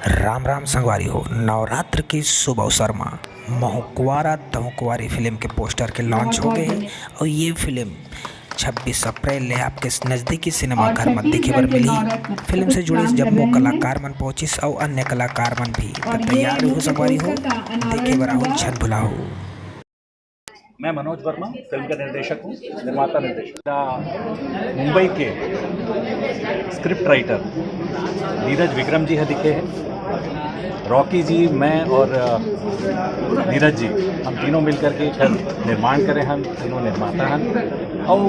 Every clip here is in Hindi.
राम राम संगवारी हो। नवरात्र की शुभ अवसर में महकुआरा तहुकुआरी फिल्म के पोस्टर के लॉन्च हो गए हैं और ये फिल्म 26 अप्रैल ले आपके नज़दीकी सिनेमा घर में देखे बर मिली। फिल्म से जुड़े जम्मू कलाकार मन पहुंचिस और अन्य कलाकार मन भी तैयार हो संगवारी हो देखे बर हो छन भुलाओ। मैं मनोज वर्मा फिल्म का निर्देशक हूँ, निर्माता निर्देशक। मुंबई के स्क्रिप्ट राइटर नीरज विक्रम जी है दिखे हैं। रॉकी जी, मैं और नीरज जी हम तीनों मिलकर के फिल्म निर्माण करे हैं, तीनों निर्माता हैं और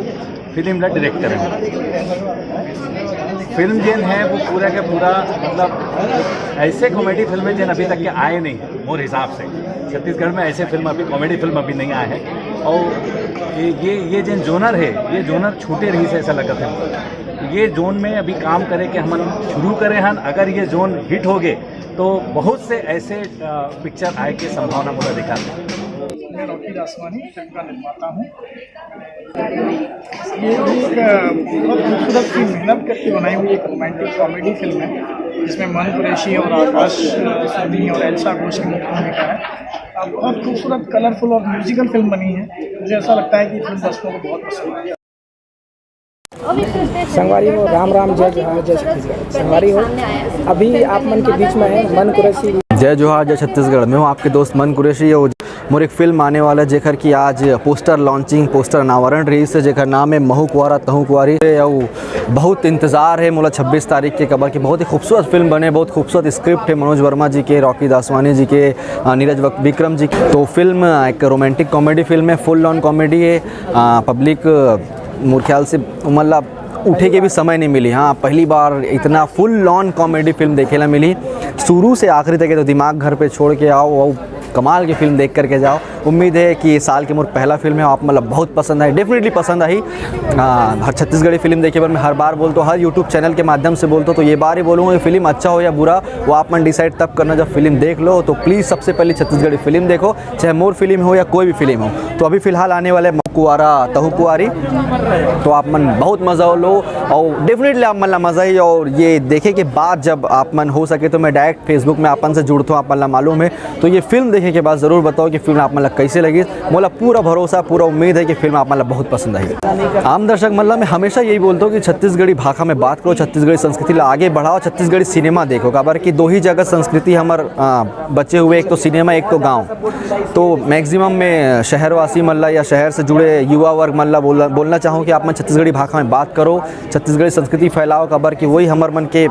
फिल्म का डायरेक्टर हैं। फिल्म जिन है वो पूरा के पूरा मतलब ऐसे कॉमेडी फिल्में जिन अभी तक के आए नहीं मोर हिसाब से। छत्तीसगढ़ में ऐसे फिल्म अभी कॉमेडी फिल्म अभी नहीं आए हैं और ये जिन जोनर है ये जोनर छूटे रही से ऐसा लगता है। ये जोन में अभी काम करे कि हम शुरू करें हैं। अगर ये जोन हिट हो गए तो बहुत से ऐसे पिक्चर आए की संभावना मुझे दिखाती है। मैं रॉकी दासवानी फिल्म का निर्माता हूँ। ये एक बहुत खूबसूरत सी मेहनत करके बनाई हुई एक रोमांटिक कॉमेडी फिल्म है जिसमें मन कुरैशी और आकाश सोनी और एल्सा घोष की मुख्य भूमिका है। बहुत खूबसूरत, कलरफुल और म्यूजिकल फिल्म बनी है। मुझे ऐसा लगता है कि फिल्म दर्शकों को बहुत पसंद आई। संगवारी हो राम राम जय जोहार जय छत्तीसगढ़। संगवारी हो अभी आप मन के बीच में है मन कुरैशी। जय जोहार जय छत्तीसगढ़। मैं हूँ आपके दोस्त मन कुरैशी और मोर एक फिल्म आने वाला जेखर की आज पोस्टर लॉन्चिंग पोस्टर अनावरण रही से जेखर नाम है महकुआरा तहुकुआरी। बहुत इंतज़ार है मोला 26 तारीख के कबर की। बहुत ही खूबसूरत फिल्म बने, बहुत खूबसूरत स्क्रिप्ट है मनोज वर्मा जी के, रॉकी दासवानी जी के, नीरज विक्रम जी के। तो फिल्म एक रोमांटिक कॉमेडी फिल्म है, फुल ऑन कॉमेडी है। पब्लिक मोर ख्याल से मतलब उठे के भी समय नहीं मिली। हाँ, पहली बार इतना फुल ऑन कॉमेडी फिल्म देखे ला मिली शुरू से आखिरी तक। तो दिमाग घर पे छोड़ के आओ कमाल की फिल्म देख करके जाओ। उम्मीद है कि ये साल की मोर पहला फिल्म है, आप मतलब बहुत पसंद आई, डेफिनेटली पसंद आई। हर छत्तीसगढ़ी फिल्म देखे पर मैं हर बार बोलता हूँ, हर यूट्यूब चैनल के माध्यम से बोलता हूँ, तो ये बार ही बोलूँगा कि फिल्म अच्छा हो या बुरा वो आप मन डिसाइड तब करना जब फिल्म देख लो। तो प्लीज़ सबसे पहले छत्तीसगढ़ी फिल्म देखो, चाहे मोर फिल्म हो या कोई भी फिल्म हो। तो अभी फ़िलहाल आने वाले महकुआरा तहुकुआरी, तो आप मन बहुत मज़ा लो और डेफिनेटली आप मन मज़ा ही। और ये देखे के बाद जब आप मन हो सके तो मैं डायरेक्ट फेसबुक में आपन से जुड़ता हूँ, आप मन मालूम है। तो ये फिल्म देखे के बाद ज़रूर बताओ कि फिल्म आप मतलब कैसे लगी। मोला पूरा भरोसा, पूरा उम्मीद है कि फिल्म आप मतलब बहुत पसंद आई। आम दर्शक मतलब मैं हमेशा यही बोलता हूँ कि छत्तीसगढ़ी भाषा में बात करो, छत्तीसगढ़ी संस्कृति ला आगे बढ़ाओ, छत्तीसगढ़ी सिनेमा देखो। काबर कि दो ही जगह संस्कृति हमार बचे हुए, एक तो सिनेमा एक तो गाँव। तो मैक्सिमम में शहरवासी मल्ला या शहर से जुड़े युवा वर्ग मल्ला बोलना चाहूँ कि आप मन छत्तीसगढ़ी भाषा में बात करो, छत्तीसगढ़ी संस्कृति फैलाओ। काबर कि वही हमार मन के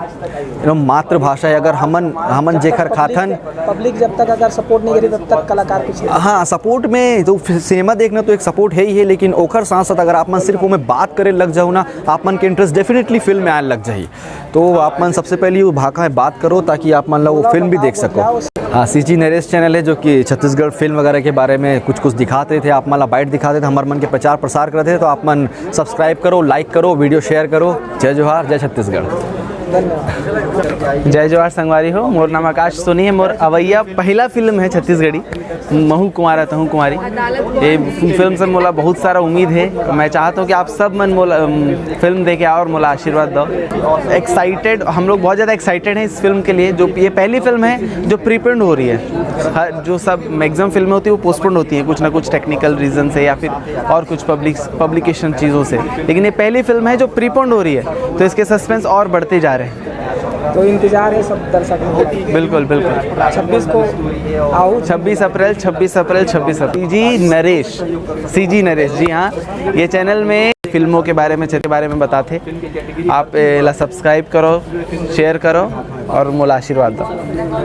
मातृभाषा है। अगर हमन जेखर खाथन पब्लिक जब तक अगर सपोर्ट नहीं करी तब तक कलाकार कुछ नहीं। हाँ, सपोर्ट में तो सिनेमा देखना तो एक सपोर्ट है ही है, लेकिन ओखर साथ साथ अगर आप मन सिर्फ में बात करे लग जाओ ना, आप मन के इंटरेस्ट डेफिनेटली फिल्म में आने लग जाए। तो आप मन सबसे पहले वो भाषा में बात करो ताकि आप मन वो फिल्म भी देख सको। हाँ, सीजी नरेश चैनल है जो कि छत्तीसगढ़ फिल्म वगैरह के बारे में कुछ दिखाते थे, आप मन बाइट दिखाते थे, हमारे मन के प्रचार प्रसार करते थे। तो आप मन सब्सक्राइब करो, लाइक करो, वीडियो शेयर करो। जय जोहार जय छत्तीसगढ़। जय जोहार संगवारी हो। मोर नाम आकाश सोनी है। मोर अवैया पहला फिल्म है छत्तीसगढ़ी महकुआरा तहुकुआरी। ये फिल्म से मोला बहुत सारा उम्मीद है। मैं चाहता हूँ कि आप सब मन मोला फिल्म देखे आओ और मोला आशीर्वाद दो। एक्साइटेड, हम लोग बहुत ज़्यादा एक्साइटेड हैं इस फिल्म के लिए। जो ये पहली फिल्म है जो प्रीपेंड हो रही है। जो सब मैक्सिमम फिल्में होती है वो पोस्टपोन्ड होती हैं कुछ ना कुछ टेक्निकल रीज़न से या फिर और कुछ पब्लिकेशन चीज़ों से, लेकिन ये पहली फिल्म है जो प्रीपेंड हो रही है। तो इसके सस्पेंस और बढ़ते जा रहे हैं। तो इंतजार है सब दर्शकों। बिल्कुल बिल्कुल। 26 को आओ। 26 अप्रैल सीजी नरेश जी। हाँ, ये चैनल में फिल्मों के बारे में बताते। आप ला सब्सक्राइब करो, शेयर करो और मोला आशीर्वाद दो।